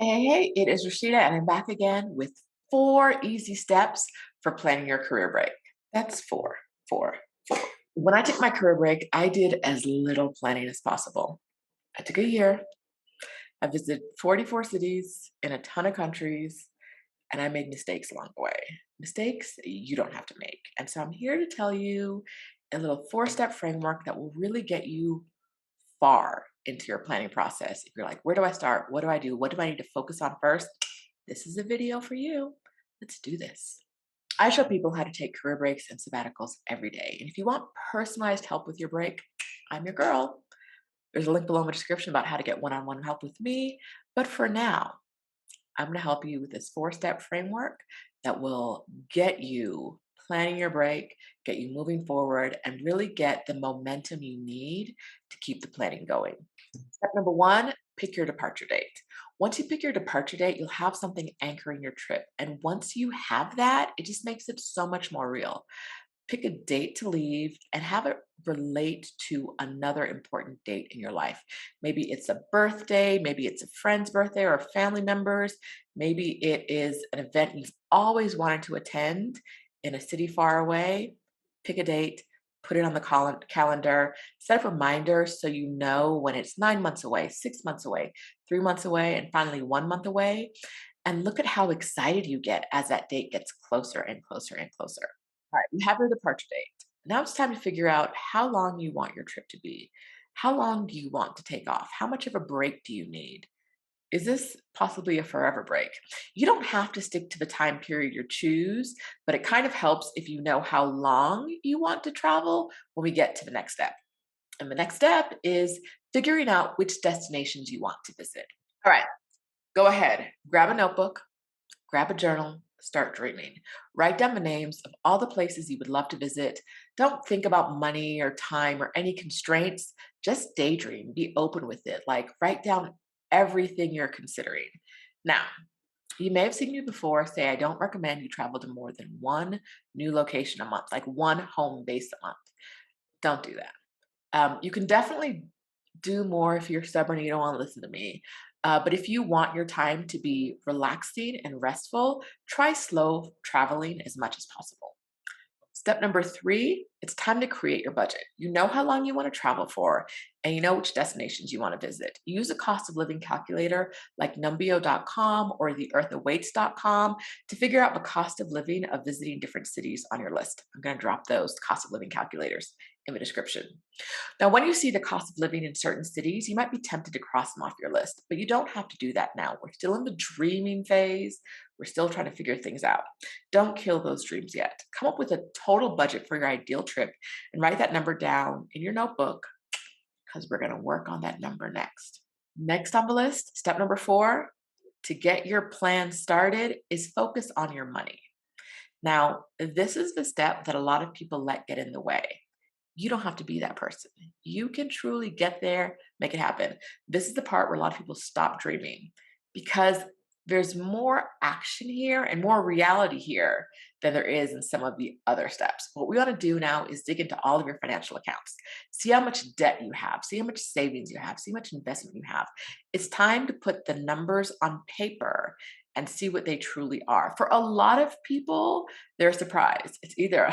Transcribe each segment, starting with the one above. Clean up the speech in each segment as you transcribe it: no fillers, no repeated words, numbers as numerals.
Hey, it is Roshida, and I'm back again with 4 easy steps for planning your career break. That's four. When I took my career break, I did as little planning as possible. I took a year, I visited 44 cities in a ton of countries, and I made mistakes along the way. Mistakes you don't have to make. And so I'm here to tell you a little 4 step framework that will really get you far into your planning process. If you're like, where do I start? What do I do? What do I need to focus on first? This is a video for you. Let's do this. I show people how to take career breaks and sabbaticals every day. And if you want personalized help with your break, I'm your girl. There's a link below in the description about how to get one on one help with me. But for now, I'm going to help you with this 4 step framework that will get you planning your break, get you moving forward, and really get the momentum you need to keep the planning going. Step number 1, pick your departure date. Once you pick your departure date, you'll have something anchoring your trip. And once you have that, it just makes it so much more real. Pick a date to leave and have it relate to another important date in your life. Maybe it's a birthday, maybe it's a friend's birthday or a family member's, maybe it is an event you've always wanted to attend in a city far away. Pick a date, put it on the calendar, set up reminders so you know when it's 9 months away, 6 months away, 3 months away, and finally 1 month away. And look at how excited you get as that date gets closer and closer and closer. All right, you have your departure date. Now it's time to figure out how long you want your trip to be. How long do you want to take off? How much of a break do you need? Is this possibly a forever break? You don't have to stick to the time period you choose, but it kind of helps if you know how long you want to travel when we get to the next step. And the next step is figuring out which destinations you want to visit. All right, go ahead, grab a notebook, grab a journal, start dreaming. Write down the names of all the places you would love to visit. Don't think about money or time or any constraints. Just daydream, be open with it. Like, write down everything you're considering. Now, you may have seen me before say I don't recommend you travel to more than one new location a month, like one home base a month. Don't do that. You can definitely do more if you're stubborn and you don't want to listen to me. But if you want your time to be relaxing and restful, try slow traveling as much as possible. Step number 3, it's time to create your budget. You know how long you want to travel for, and you know which destinations you want to visit. Use a cost of living calculator like numbeo.com or theearthawaits.com to figure out the cost of living of visiting different cities on your list. I'm going to drop those cost of living calculators in the description. Now, when you see the cost of living in certain cities, you might be tempted to cross them off your list, but you don't have to do that now. We're still in the dreaming phase. We're still trying to figure things out. Don't kill those dreams yet. Come up with a total budget for your ideal trip and write that number down in your notebook because we're going to work on that number next. Next on the list, step number 4, to get your plan started is focus on your money. Now, this is the step that a lot of people let get in the way. You don't have to be that person. You can truly get there, make it happen. This is the part where a lot of people stop dreaming because there's more action here and more reality here than there is in some of the other steps. What we want to do now is dig into all of your financial accounts. See how much debt you have, see how much savings you have, see how much investment you have. It's time to put the numbers on paper and see what they truly are. For a lot of people, they're surprised. It's either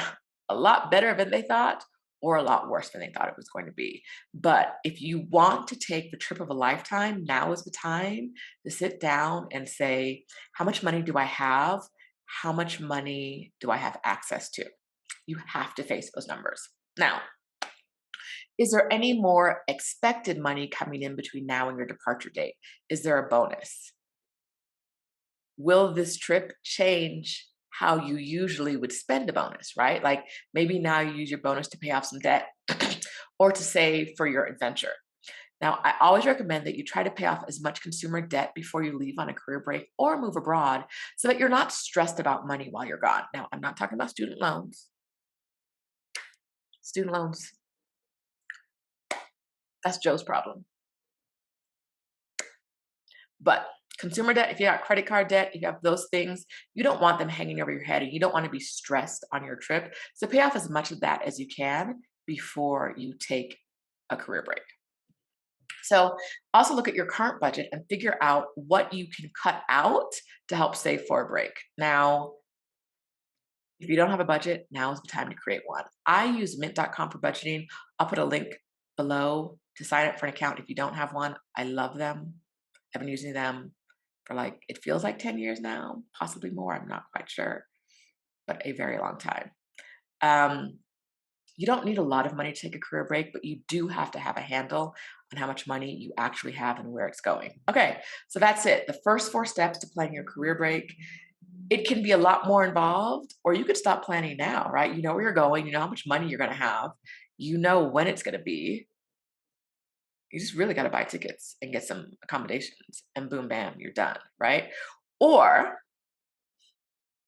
a lot better than they thought or a lot worse than they thought it was going to be. But if you want to take the trip of a lifetime, now is the time to sit down and say, how much money do I have? How much money do I have access to? You have to face those numbers. Now, is there any more expected money coming in between now and your departure date? Is there a bonus? Will this trip change how you usually would spend a bonus, right? Like maybe now you use your bonus to pay off some debt or to save for your adventure. Now, I always recommend that you try to pay off as much consumer debt before you leave on a career break or move abroad so that you're not stressed about money while you're gone. Now, I'm not talking about student loans. Student loans, that's Joe's problem. But consumer debt, if you got credit card debt, if you have those things, you don't want them hanging over your head and you don't want to be stressed on your trip. So pay off as much of that as you can before you take a career break. So also look at your current budget and figure out what you can cut out to help save for a break. Now, if you don't have a budget, now is the time to create one. I use mint.com for budgeting. I'll put a link below to sign up for an account if you don't have one. I love them. I've been using them for like, it feels like 10 years now, possibly more. I'm not quite sure, but a very long time. Um, you don't need a lot of money to take a career break, but you do have to have a handle on how much money you actually have and where it's going. Okay, so that's it. The first 4 steps to planning your career break. It can be a lot more involved, or you could stop planning now, right? You know where you're going, you know how much money you're going to have, you know when it's going to be. You just really got to buy tickets and get some accommodations, and boom, bam, you're done, right? Or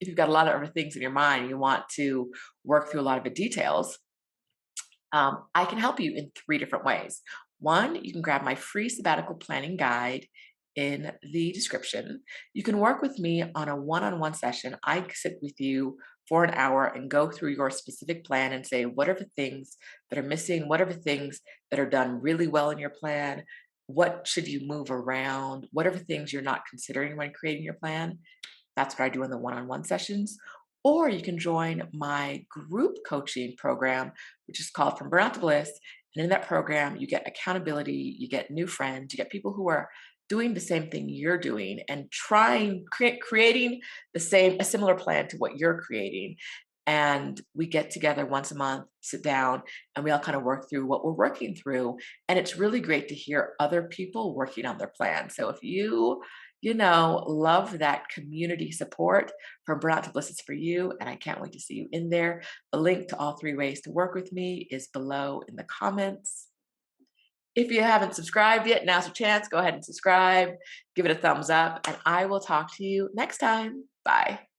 if you've got a lot of other things in your mind, you want to work through a lot of the details, I can help you in 3 different ways. One, you can grab my free sabbatical planning guide in the description. You can work with me on a one-on-one session. I sit with you for an hour and go through your specific plan and say, what are the things that are missing? What are the things that are done really well in your plan? What should you move around? What are the things you're not considering when creating your plan? That's what I do in the one-on-one sessions. Or you can join my group coaching program, which is called From Burnout to Bliss. And in that program, you get accountability, you get new friends, you get people who are doing the same thing you're doing and creating a similar plan to what you're creating. And we get together once a month, sit down, and we all kind of work through what we're working through. And it's really great to hear other people working on their plan. So if you love that community support, From Burnout to Bliss is for you, and I can't wait to see you in there. The link to all 3 ways to work with me is below in the comments. If you haven't subscribed yet, now's your chance. Go ahead and subscribe, give it a thumbs up, and I will talk to you next time. Bye.